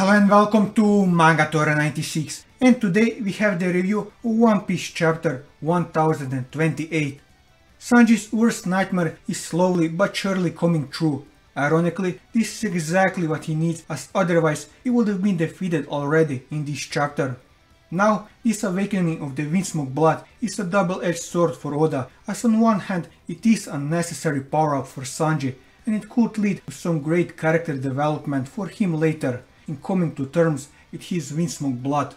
Hello and welcome to Manga 96, and today we have the review of One Piece chapter 1028. Sanji's worst nightmare is slowly but surely coming true. Ironically, this is exactly what he needs, as otherwise he would have been defeated already in this chapter. Now, this awakening of the Windsmoke blood is a double-edged sword for Oda, as on one hand it is a necessary power-up for Sanji, and it could lead to some great character development for him later, in coming to terms with his Windsmoke blood.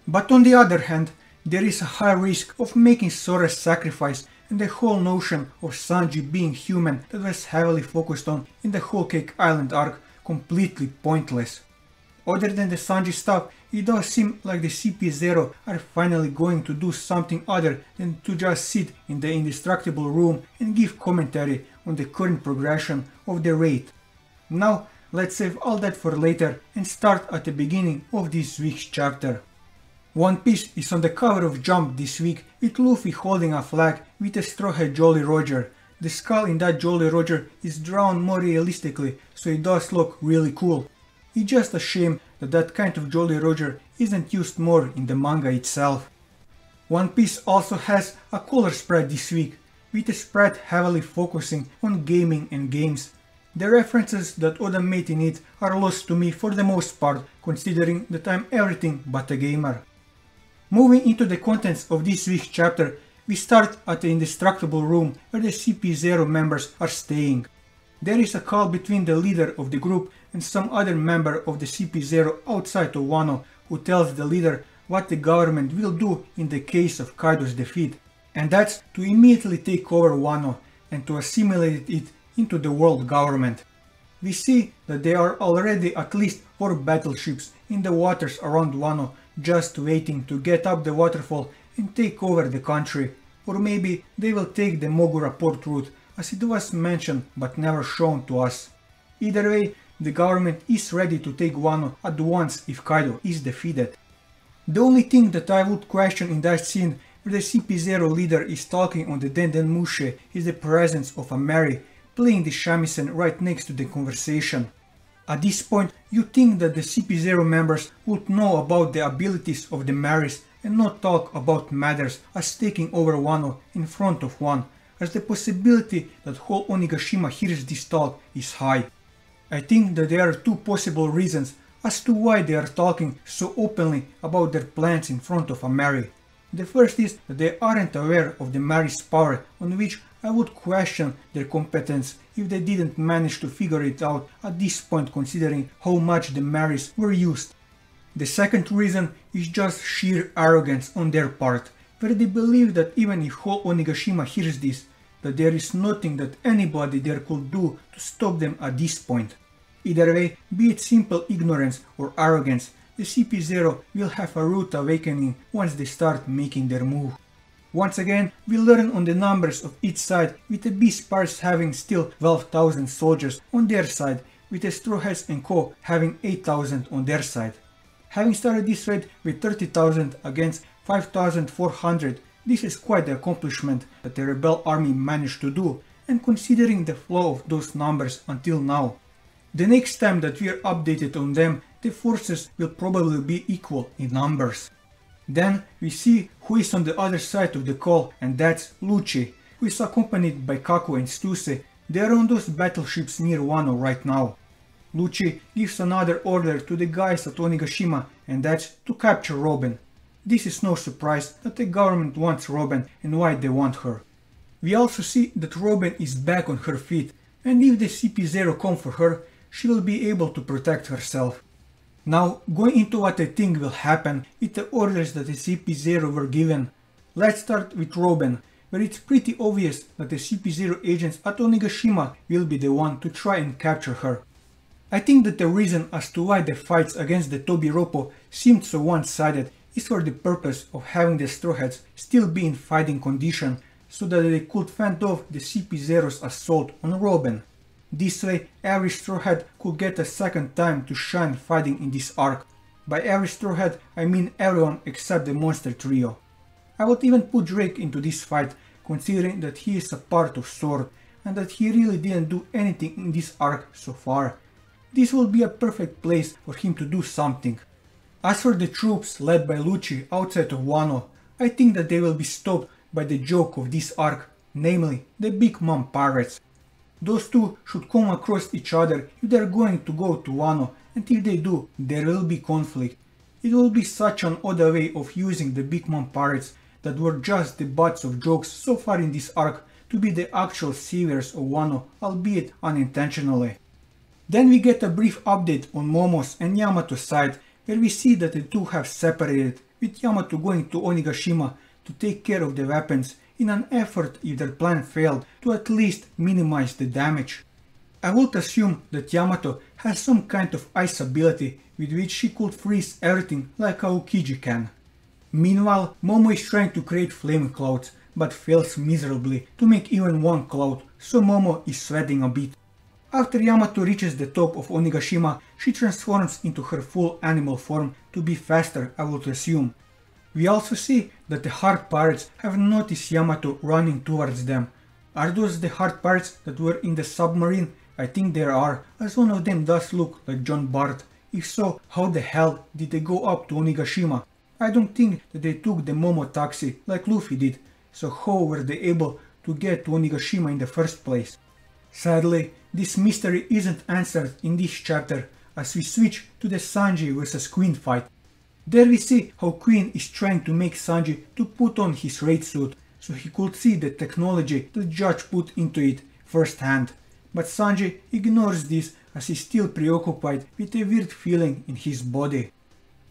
But on the other hand, there is a high risk of making Sora's sacrifice and the whole notion of Sanji being human that was heavily focused on in the Whole Cake Island arc completely pointless. Other than the Sanji stuff, it does seem like the CP0 are finally going to do something other than to just sit in the indestructible room and give commentary on the current progression of the raid. Now, let's save all that for later and start at the beginning of this week's chapter. One Piece is on the cover of Jump this week with Luffy holding a flag with a straw hat Jolly Roger. The skull in that Jolly Roger is drawn more realistically, so it does look really cool. It's just a shame that that kind of Jolly Roger isn't used more in the manga itself. One Piece also has a color spread this week, with a spread heavily focusing on gaming and games. The references that Oda made in it are lost to me for the most part, considering that I'm everything but a gamer. Moving into the contents of this week's chapter, we start at the indestructible room where the CP0 members are staying. There is a call between the leader of the group and some other member of the CP0 outside of Wano, who tells the leader what the government will do in the case of Kaido's defeat, and that's to immediately take over Wano and to assimilate it into the world government. We see that there are already at least 4 battleships in the waters around Wano just waiting to get up the waterfall and take over the country, or maybe they will take the Mogura port route, as it was mentioned but never shown to us. Either way, the government is ready to take Wano at once if Kaido is defeated. The only thing that I would question in that scene where the CP0 leader is talking on the Dendenmushi is the presence of a Mary playing the shamisen right next to the conversation. At this point, you think that the CP0 members would know about the abilities of the Marys and not talk about matters as taking over Wano in front of one, as the possibility that whole Onigashima hears this talk is high. I think that there are 2 possible reasons as to why they are talking so openly about their plans in front of a Mary. The first is that they aren't aware of the Mary's power, on which I would question their competence if they didn't manage to figure it out at this point, considering how much the Marys were used. The second reason is just sheer arrogance on their part, where they believe that even if whole Onigashima hears this, that there is nothing that anybody there could do to stop them at this point. Either way, be it simple ignorance or arrogance, the CP0 will have a rude awakening once they start making their move. Once again, we learn on the numbers of each side, with the Beast Pirates having still 12,000 soldiers on their side, with the Straw Hats and Co having 8,000 on their side. Having started this raid with 30,000 against 5,400, this is quite the accomplishment that the rebel army managed to do, and considering the flow of those numbers until now. The next time that we are updated on them, the forces will probably be equal in numbers. Then we see who is on the other side of the call, and that's Lucci, who is accompanied by Kaku and Stuse. They are on those battleships near Wano right now. Lucci gives another order to the guys at Onigashima, and that's to capture Robin. This is no surprise that the government wants Robin and why they want her. We also see that Robin is back on her feet, and if the CP0 come for her, she will be able to protect herself. Now, going into what I think will happen with the orders that the CP0 were given. Let's start with Robin, where it's pretty obvious that the CP0 agents at Onigashima will be the one to try and capture her. I think that the reason as to why the fights against the Tobiropo seemed so one-sided is for the purpose of having the Straw Hats still be in fighting condition, so that they could fend off the CP0's assault on Robin. This way, every Straw Hat could get a second time to shine fighting in this arc. By every Straw Hat, I mean everyone except the Monster Trio. I would even put Drake into this fight, considering that he is a part of Sword, and that he really didn't do anything in this arc so far. this will be a perfect place for him to do something. As for the troops led by Lucci outside of Wano, I think that they will be stopped by the joke of this arc, namely the Big Mom pirates. Those two should come across each other if they are going to go to Wano, and if they do, there will be conflict. It will be such an odd way of using the Big Mom pirates that were just the butts of jokes so far in this arc to be the actual saviors of Wano, albeit unintentionally. Then we get a brief update on Momo's and Yamato's side, where we see that the two have separated, with Yamato going to Onigashima to take care of the weapons in an effort, if their plan failed, to at least minimize the damage. I would assume that Yamato has some kind of ice ability with which she could freeze everything like Aokiji can. Meanwhile, Momo is trying to create flame clouds, but fails miserably to make even one cloud, so Momo is sweating a bit. After Yamato reaches the top of Onigashima, she transforms into her full animal form to be faster, I would assume. We also see that the Heart Pirates have noticed Yamato running towards them. Are those the Heart Pirates that were in the submarine? I think there are, as one of them does look like John Bart. If so, how the hell did they go up to Onigashima? I don't think that they took the Momo taxi like Luffy did, so how were they able to get to Onigashima in the first place? Sadly, this mystery isn't answered in this chapter, as we switch to the Sanji vs Queen fight. There we see how Queen is trying to make Sanji to put on his raid suit, so he could see the technology the judge put into it firsthand. But Sanji ignores this as he's still preoccupied with a weird feeling in his body.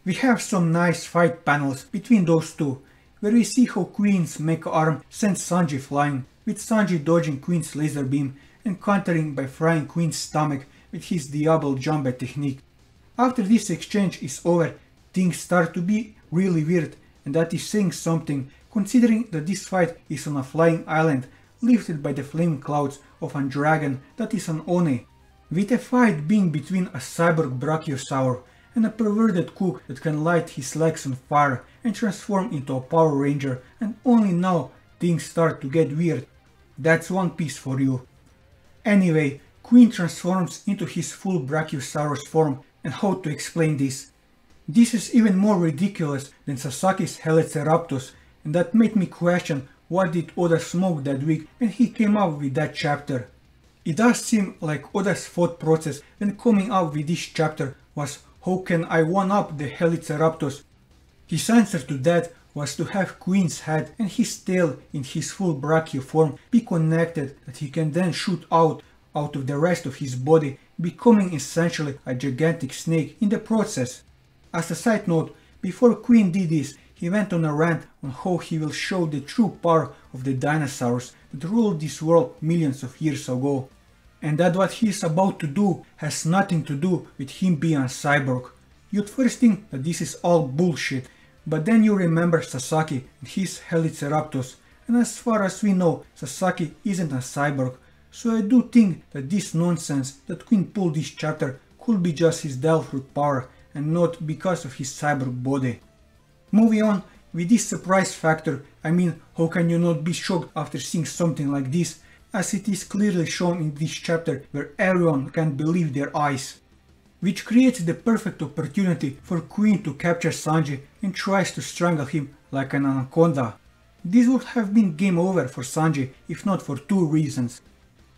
We have some nice fight panels between those two, where we see how Queen's mecha arm sends Sanji flying, with Sanji dodging Queen's laser beam and countering by frying Queen's stomach with his Diablo Jumbe technique. After this exchange is over, things start to be really weird, and that is saying something, considering that this fight is on a flying island lifted by the flame clouds of a dragon that is an Oni, with a fight being between a cyborg brachiosaur and a perverted cook that can light his legs on fire and transform into a Power Ranger, and only now things start to get weird. That's One Piece for you. Anyway, Queen transforms into his full Brachiosaurus form, and how to explain this? This is even more ridiculous than Sasaki's Heliceraptus, and that made me question what did Oda smoke that week when he came up with that chapter. It does seem like Oda's thought process when coming up with this chapter was, how can I one-up the Heliceraptus? His answer to that was to have Queen's head and his tail in his full brachio form be connected, that he can then shoot out of the rest of his body, becoming essentially a gigantic snake in the process. As a side note, before Queen did this, he went on a rant on how he will show the true power of the dinosaurs that ruled this world millions of years ago, and that what he is about to do has nothing to do with him being a cyborg. You'd first think that this is all bullshit, but then you remember Sasaki and his Heliceraptus, and as far as we know, Sasaki isn't a cyborg, so I do think that this nonsense that Queen pulled this chapter could be just his Delphoid power and not because of his cyborg body. Moving on, with this surprise factor, I mean, how can you not be shocked after seeing something like this, as it is clearly shown in this chapter where everyone can't believe their eyes. Which creates the perfect opportunity for Queen to capture Sanji and tries to strangle him like an anaconda. This would have been game over for Sanji if not for two reasons.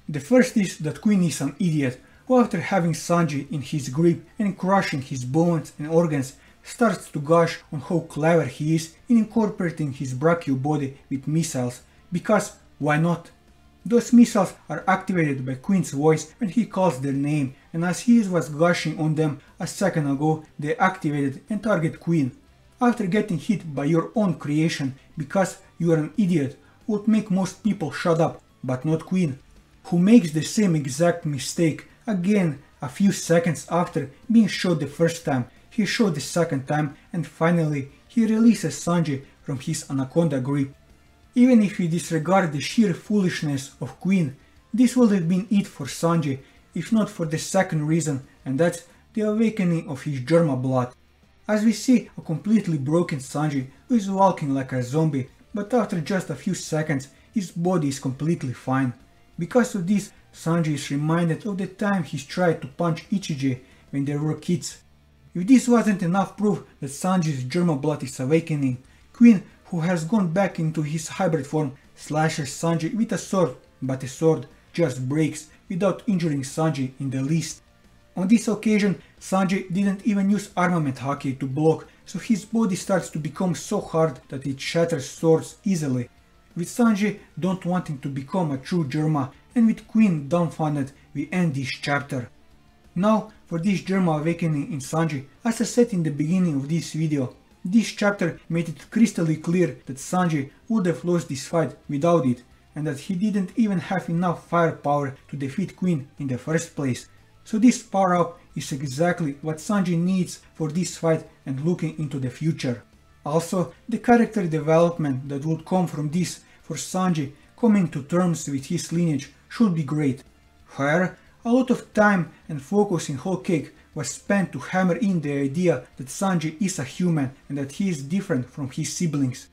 The first is that Queen is an idiot who, after having Sanji in his grip and crushing his bones and organs, starts to gush on how clever he is in incorporating his brachio body with missiles, because why not? Those missiles are activated by Queen's voice when he calls their name, and as he was gushing on them a second ago, they activated and target Queen. After getting hit by your own creation because you are an idiot would make most people shut up, but not Queen, who makes the same exact mistake again a few seconds after being shot the first time. He shot the second time, and finally he releases Sanji from his anaconda grip. Even if we disregard the sheer foolishness of Queen, this would have been it for Sanji, if not for the second reason, and that's the awakening of his Germa blood. As we see a completely broken Sanji who is walking like a zombie, but after just a few seconds his body is completely fine. Because of this, Sanji is reminded of the time he tried to punch Ichiji when they were kids. If this wasn't enough proof that Sanji's German blood is awakening, Queen, who has gone back into his hybrid form, slashes Sanji with a sword, but the sword just breaks without injuring Sanji in the least. On this occasion, Sanji didn't even use armament haki to block, so his body starts to become so hard that it shatters swords easily. With Sanji don't wanting to become a true Germa, and with Queen dumbfounded, we end this chapter. Now for this Germa awakening in Sanji, as I said in the beginning of this video, this chapter made it crystally clear that Sanji would have lost this fight without it, and that he didn't even have enough firepower to defeat Queen in the first place. So this power up is exactly what Sanji needs for this fight and looking into the future. Also, the character development that would come from this for Sanji coming to terms with his lineage should be great. However, a lot of time and focus in Whole Cake was spent to hammer in the idea that Sanji is a human and that he is different from his siblings.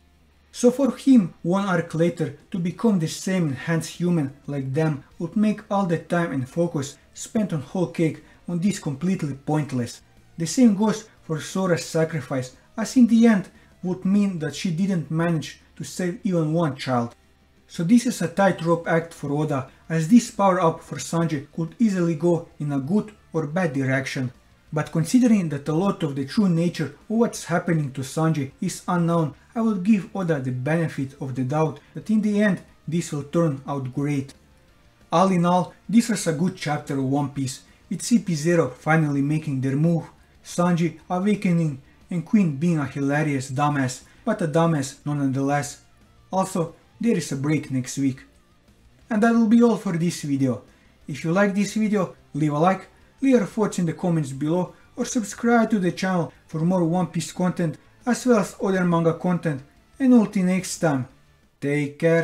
So for him, one arc later, to become the same enhanced human like them would make all the time and focus spent on Whole Cake on this completely pointless. The same goes for Sora's sacrifice, as in the end would mean that she didn't manage to save even one child. So this is a tightrope act for Oda, as this power up for Sanji could easily go in a good or bad direction. But considering that a lot of the true nature of what's happening to Sanji is unknown, I will give Oda the benefit of the doubt that in the end this will turn out great. All in all, this was a good chapter of One Piece, with CP0 finally making their move, Sanji awakening, and Queen being a hilarious dumbass, but a dumbass nonetheless. Also, there is a break next week. And that will be all for this video. If you like this video, leave a like, leave your thoughts in the comments below, or subscribe to the channel for more One Piece content as well as other manga content, and until next time, take care.